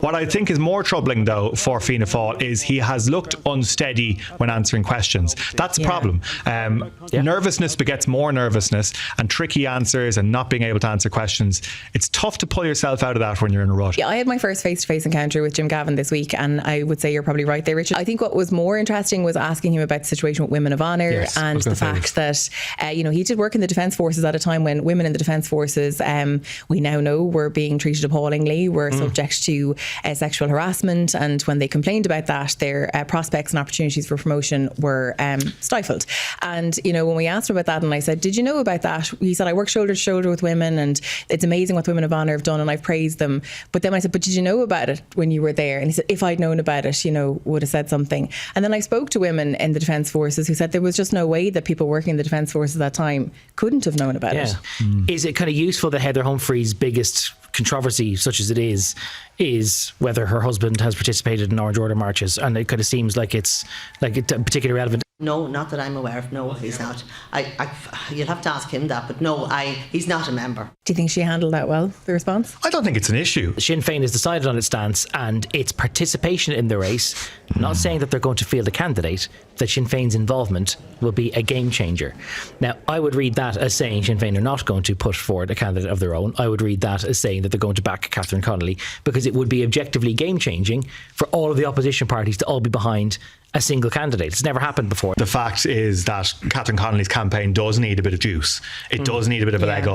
What I think is more troubling, though, for Fianna Fáil is he has looked unsteady when answering questions. That's a problem. Nervousness begets more nervousness, and tricky answers and not being able to answer questions. It's tough to pull yourself out of that when you're in a rut. Yeah, I had my first face-to-face encounter with Jim Gavin this week, and I would say you're probably right there, Richard. I think what was more interesting was asking him about the situation with women of honour, and the fact that he did work in the Defence Forces at a time when women in the Defence Forces, we now know, were being treated appallingly, were subject to sexual harassment, and when they complained about that, their prospects and opportunities for promotion were stifled. And when we asked him about that, and I said, did you know about that? He said, I work shoulder to shoulder with women, and it's amazing what women of honour have done, and I've praised them. But then I said, but did you know about it when you were there? And he said, if I'd known about it, would have said something. And then I spoke to women in the Defence Forces who said there was just no way that people working in the Defence Forces at that time couldn't have known about it. Is it kind of useful that Heather Humphreys' biggest controversy, such as it is whether her husband has participated in Orange Order marches, and it kind of seems like it's particularly relevant? No, not that I'm aware of. No, he's not. You'll have to ask him that, but no, he's not a member. Do you think she handled that well, the response? I don't think it's an issue. Sinn Féin has decided on its stance and its participation in the race, not saying that they're going to field a candidate, that Sinn Féin's involvement will be a game changer. Now, I would read that as saying Sinn Féin are not going to put forward a candidate of their own. I would read that as saying that they're going to back Catherine Connolly, because it would be objectively game changing for all of the opposition parties to all be behind a single candidate. It's never happened before. The fact is that Catherine Connolly's campaign does need a bit of juice. It does need a bit of a leg up.